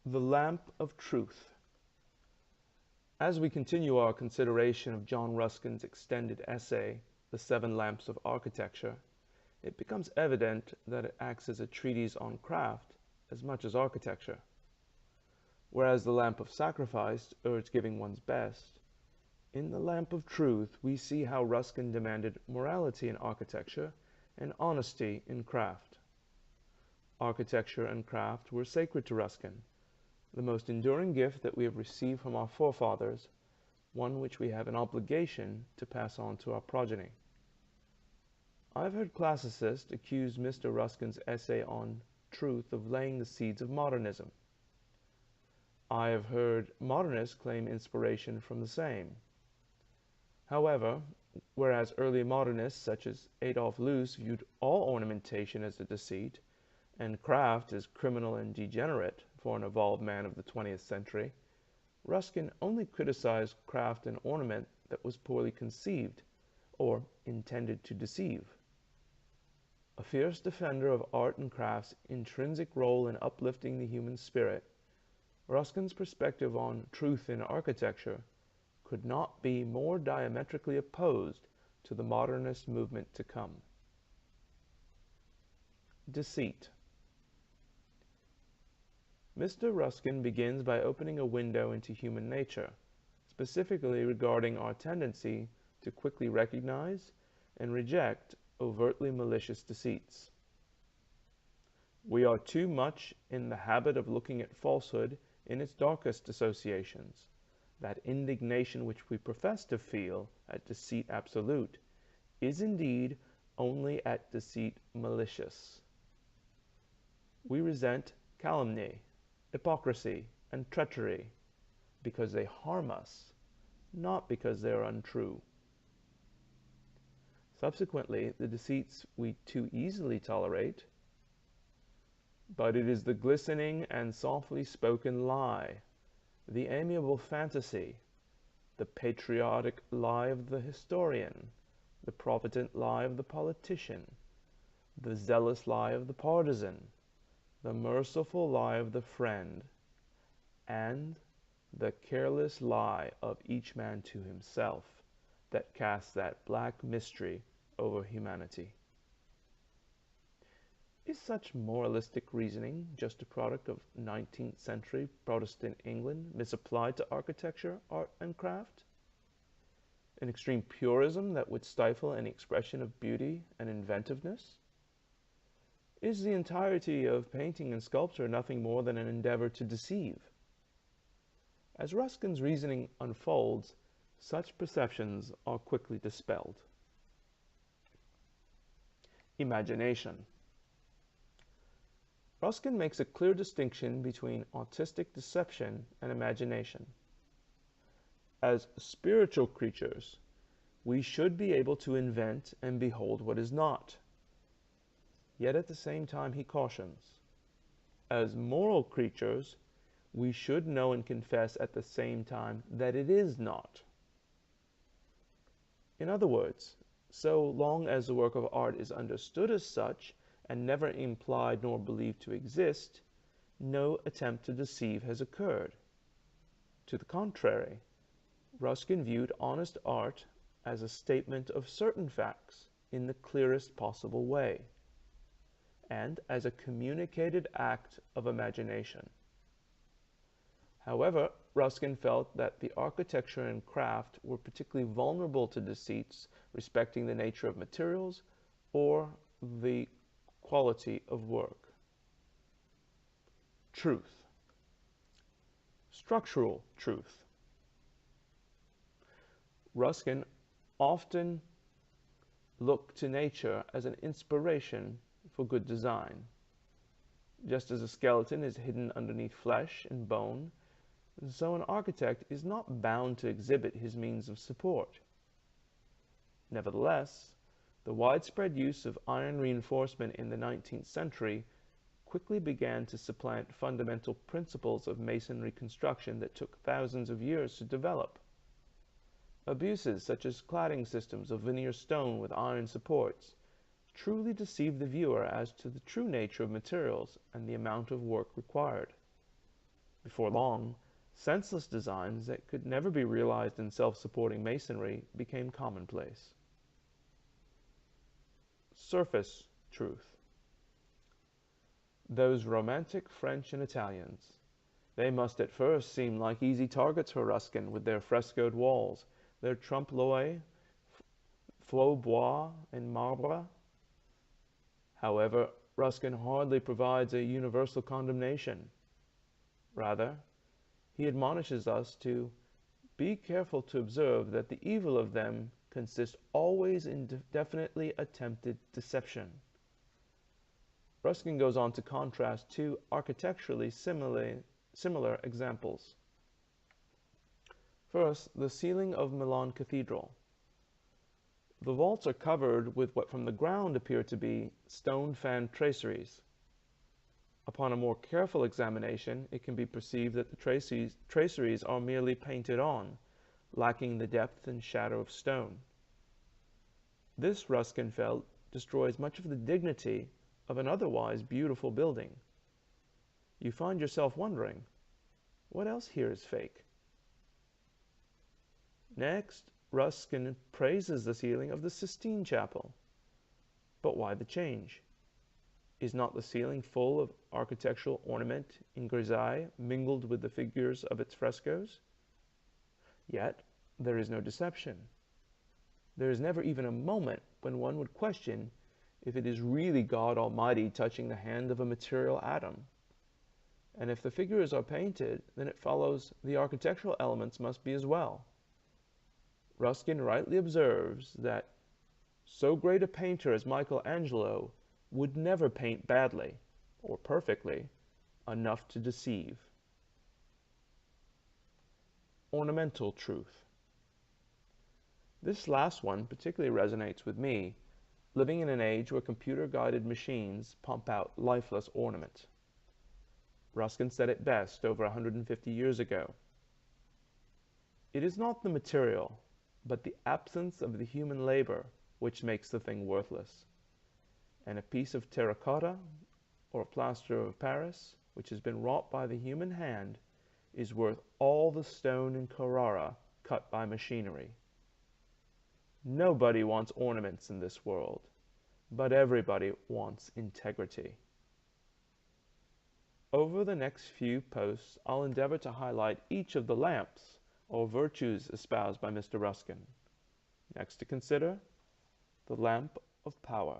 The Lamp of Truth. As we continue our consideration of John Ruskin's extended essay, The Seven Lamps of Architecture, it becomes evident that it acts as a treatise on craft as much as architecture. Whereas the Lamp of Sacrifice urged giving one's best, in the Lamp of Truth we see how Ruskin demanded morality in architecture and honesty in craft. Architecture and craft were sacred to Ruskin, the most enduring gift that we have received from our forefathers, one which we have an obligation to pass on to our progeny. I have heard classicists accuse Mr. Ruskin's essay on truth of laying the seeds of modernism. I have heard modernists claim inspiration from the same. However, whereas early modernists such as Adolf Loos viewed all ornamentation as a deceit, and craft as criminal and degenerate for an evolved man of the 20th century, Ruskin only criticized craft and ornament that was poorly conceived, or intended to deceive. A fierce defender of art and craft's intrinsic role in uplifting the human spirit, Ruskin's perspective on truth in architecture could not be more diametrically opposed to the modernist movement to come. Deceit. Mr. Ruskin begins by opening a window into human nature, specifically regarding our tendency to quickly recognize and reject overtly malicious deceits. We are too much in the habit of looking at falsehood in its darkest associations. That indignation which we profess to feel at deceit absolute is indeed only at deceit malicious. We resent calumny, hypocrisy, and treachery because they harm us, not because they are untrue. Subsequently, the deceits we too easily tolerate, but it is the glistening and softly spoken lie, the amiable fantasy, the patriotic lie of the historian, the provident lie of the politician, the zealous lie of the partisan, the merciful lie of the friend, and the careless lie of each man to himself, that casts that black mystery over humanity. Is such moralistic reasoning just a product of 19th century Protestant England misapplied to architecture, art, and craft? An extreme purism that would stifle any expression of beauty and inventiveness? Is the entirety of painting and sculpture nothing more than an endeavor to deceive? As Ruskin's reasoning unfolds, such perceptions are quickly dispelled. Imagination. Ruskin makes a clear distinction between artistic deception and imagination. As spiritual creatures, we should be able to invent and behold what is not. Yet at the same time he cautions, as moral creatures, we should know and confess at the same time that it is not. In other words, so long as the work of art is understood as such, and never implied nor believed to exist, no attempt to deceive has occurred. To the contrary, Ruskin viewed honest art as a statement of certain facts in the clearest possible way, and as a communicated act of imagination. However, Ruskin felt that the architecture and craft were particularly vulnerable to deceits respecting the nature of materials or the quality of work. Truth. Structural truth. Ruskin often looked to nature as an inspiration for good design. Just as a skeleton is hidden underneath flesh and bone, so an architect is not bound to exhibit his means of support. Nevertheless, the widespread use of iron reinforcement in the 19th century quickly began to supplant fundamental principles of masonry construction that took thousands of years to develop. Abuses such as cladding systems of veneer stone with iron supports truly deceive the viewer as to the true nature of materials and the amount of work required. Before long, senseless designs that could never be realized in self-supporting masonry became commonplace. Surface truth. Those romantic French and Italians. They must at first seem like easy targets for Ruskin with their frescoed walls, their trompe-l'oeil, faux-bois and marbre. However, Ruskin hardly provides a universal condemnation. Rather, he admonishes us to be careful to observe that the evil of them consists always in definitely attempted deception. Ruskin goes on to contrast two architecturally similar examples. First, the ceiling of Milan Cathedral. The vaults are covered with what from the ground appear to be stone fan traceries. Upon a more careful examination, it can be perceived that the traceries are merely painted on, lacking the depth and shadow of stone. This, Ruskin felt, destroys much of the dignity of an otherwise beautiful building. You find yourself wondering, what else here is fake? Next, Ruskin praises the ceiling of the Sistine Chapel. But why the change? Is not the ceiling full of architectural ornament in grisaille mingled with the figures of its frescoes? Yet, there is no deception. There is never even a moment when one would question if it is really God Almighty touching the hand of a material atom. And if the figures are painted, then it follows the architectural elements must be as well. Ruskin rightly observes that so great a painter as Michelangelo would never paint badly, or perfectly, enough to deceive. Ornamental truth. This last one particularly resonates with me, living in an age where computer-guided machines pump out lifeless ornament. Ruskin said it best over 150 years ago. It is not the material, but the absence of the human labor which makes the thing worthless. And a piece of terracotta or a plaster of Paris, which has been wrought by the human hand, is worth all the stone in Carrara cut by machinery. Nobody wants ornaments in this world, but everybody wants integrity. Over the next few posts, I'll endeavor to highlight each of the lamps or virtues espoused by Mr. Ruskin. Next to consider, the lamp of power.